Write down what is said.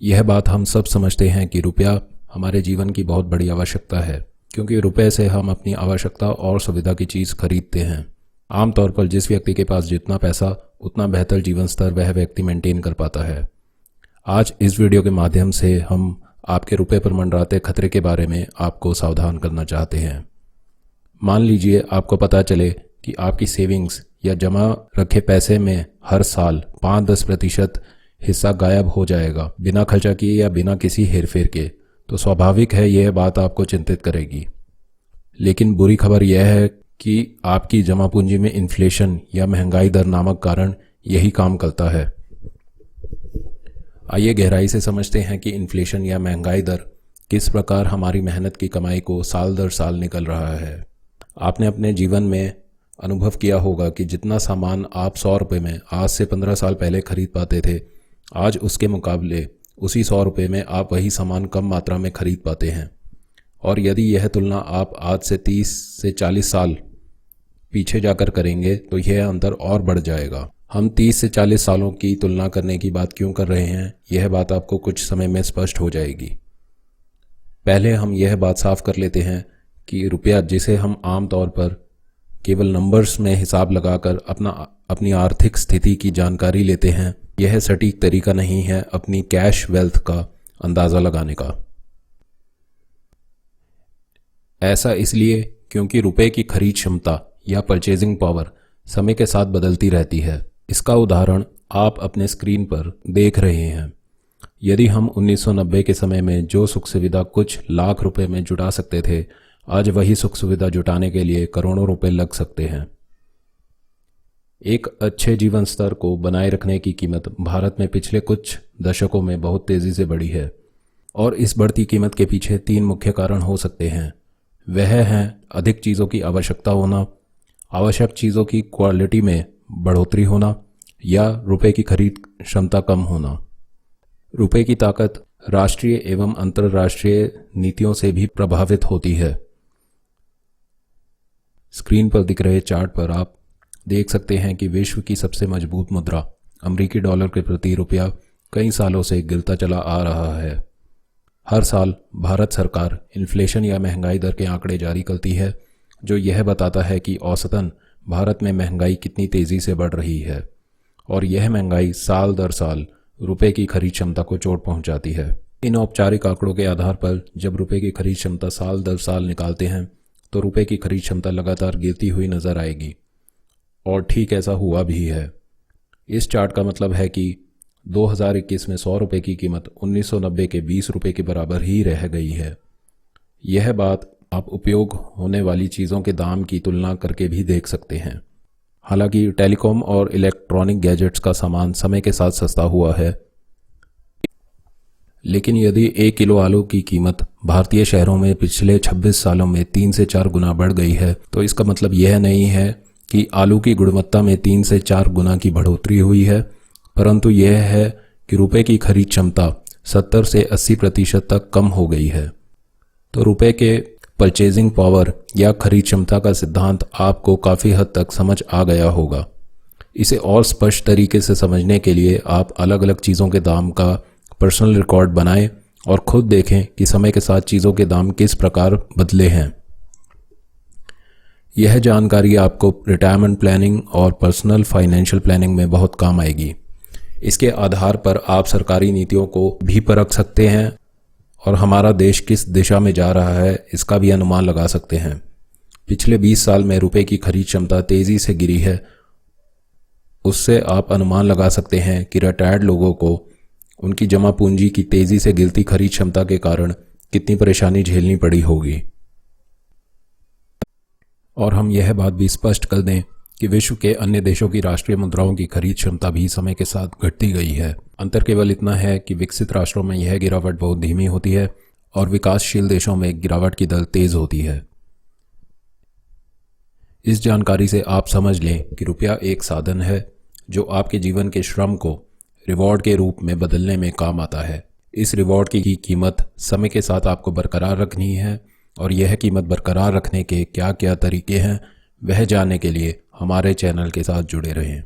यह बात हम सब समझते हैं कि रुपया हमारे जीवन की बहुत बड़ी आवश्यकता है, क्योंकि रुपए से हम अपनी आवश्यकता और सुविधा की चीज़ खरीदते हैं। आमतौर पर जिस व्यक्ति के पास जितना पैसा उतना बेहतर जीवन स्तर वह व्यक्ति मेंटेन कर पाता है। आज इस वीडियो के माध्यम से हम आपके रुपए पर मंडराते खतरे के बारे में आपको सावधान करना चाहते हैं। मान लीजिए आपको पता चले कि आपकी सेविंग्स या जमा रखे पैसे में हर साल 5-10% हिस्सा गायब हो जाएगा बिना खर्चा किए या बिना किसी हेरफेर के, तो स्वाभाविक है यह बात आपको चिंतित करेगी। लेकिन बुरी खबर यह है कि आपकी जमा पूंजी में इन्फ्लेशन या महंगाई दर नामक कारण यही काम करता है। आइए गहराई से समझते हैं कि इन्फ्लेशन या महंगाई दर किस प्रकार हमारी मेहनत की कमाई को साल दर साल निकल रहा है। आपने अपने जीवन में अनुभव किया होगा कि जितना सामान आप 100 रुपये में आज से 15 साल पहले खरीद पाते थे, आज उसके मुकाबले उसी 100 रुपये में आप वही सामान कम मात्रा में खरीद पाते हैं। और यदि यह तुलना आप आज से 30 से 40 साल पीछे जाकर करेंगे तो यह अंतर और बढ़ जाएगा। हम 30 से 40 सालों की तुलना करने की बात क्यों कर रहे हैं, यह बात आपको कुछ समय में स्पष्ट हो जाएगी। पहले हम यह बात साफ कर लेते हैं कि रुपया, जिसे हम आम तौर पर केवल नंबर्स में हिसाब लगाकर अपनी आर्थिक स्थिति की जानकारी लेते हैं, यह सटीक तरीका नहीं है अपनी कैश वेल्थ का अंदाज़ा लगाने का। ऐसा इसलिए क्योंकि रुपए की खरीद क्षमता या परचेजिंग पावर समय के साथ बदलती रहती है। इसका उदाहरण आप अपने स्क्रीन पर देख रहे हैं। यदि हम 1990 के समय में जो सुख सुविधा कुछ लाख रुपए में जुटा सकते थे, आज वही सुख सुविधा जुटाने के लिए करोड़ों रुपए लग सकते हैं। एक अच्छे जीवन स्तर को बनाए रखने की कीमत भारत में पिछले कुछ दशकों में बहुत तेज़ी से बढ़ी है, और इस बढ़ती कीमत के पीछे 3 मुख्य कारण हो सकते हैं। वह हैं अधिक चीज़ों की आवश्यकता होना, आवश्यक चीज़ों की क्वालिटी में बढ़ोतरी होना, या रुपए की खरीद क्षमता कम होना। रुपए की ताकत राष्ट्रीय एवं अंतर्राष्ट्रीय नीतियों से भी प्रभावित होती है। स्क्रीन पर दिख रहे चार्ट पर आप देख सकते हैं कि विश्व की सबसे मजबूत मुद्रा अमेरिकी डॉलर के प्रति रुपया कई सालों से गिरता चला आ रहा है। हर साल भारत सरकार इन्फ्लेशन या महंगाई दर के आंकड़े जारी करती है, जो यह बताता है कि औसतन भारत में महंगाई कितनी तेज़ी से बढ़ रही है, और यह महंगाई साल दर साल रुपए की खरीद क्षमता को चोट पहुंचाती है। इन औपचारिक आंकड़ों के आधार पर जब रुपए की खरीद क्षमता साल दर साल निकालते हैं तो रुपए की खरीद क्षमता लगातार गिरती हुई नजर आएगी, और ठीक ऐसा हुआ भी है। इस चार्ट का मतलब है कि 2021 में 100 रुपये की कीमत 1990 के 20 रुपये के बराबर ही रह गई है। यह बात आप उपयोग होने वाली चीज़ों के दाम की तुलना करके भी देख सकते हैं। हालांकि टेलीकॉम और इलेक्ट्रॉनिक गैजेट्स का सामान समय के साथ सस्ता हुआ है, लेकिन यदि 1 किलो आलू की कीमत भारतीय शहरों में पिछले 26 सालों में 3 से 4 गुना बढ़ गई है, तो इसका मतलब यह नहीं है कि आलू की गुणवत्ता में 3 से 4 गुना की बढ़ोतरी हुई है, परंतु यह है कि रुपए की खरीद क्षमता 70 से 80% तक कम हो गई है। तो रुपए के परचेजिंग पावर या खरीद क्षमता का सिद्धांत आपको काफ़ी हद तक समझ आ गया होगा। इसे और स्पष्ट तरीके से समझने के लिए आप अलग अलग चीज़ों के दाम का पर्सनल रिकॉर्ड बनाएं और खुद देखें कि समय के साथ चीज़ों के दाम किस प्रकार बदले हैं। यह जानकारी आपको रिटायरमेंट प्लानिंग और पर्सनल फाइनेंशियल प्लानिंग में बहुत काम आएगी। इसके आधार पर आप सरकारी नीतियों को भी परख सकते हैं और हमारा देश किस दिशा में जा रहा है इसका भी अनुमान लगा सकते हैं। पिछले 20 साल में रुपए की खरीद क्षमता तेज़ी से गिरी है। उससे आप अनुमान लगा सकते हैं कि रिटायर्ड लोगों को उनकी जमा पूंजी की तेज़ी से गिरती खरीद क्षमता के कारण कितनी परेशानी झेलनी पड़ी होगी। और हम यह बात भी स्पष्ट कर दें कि विश्व के अन्य देशों की राष्ट्रीय मुद्राओं की खरीद क्षमता भी समय के साथ घटती गई है। अंतर केवल इतना है कि विकसित राष्ट्रों में यह गिरावट बहुत धीमी होती है और विकासशील देशों में गिरावट की दर तेज होती है। इस जानकारी से आप समझ लें कि रुपया एक साधन है जो आपके जीवन के श्रम को रिवॉर्ड के रूप में बदलने में काम आता है। इस रिवॉर्ड की कीमत समय के साथ आपको बरकरार रखनी है, और यह कीमत बरकरार रखने के क्या क्या तरीके हैं वह जानने के लिए हमारे चैनल के साथ जुड़े रहें।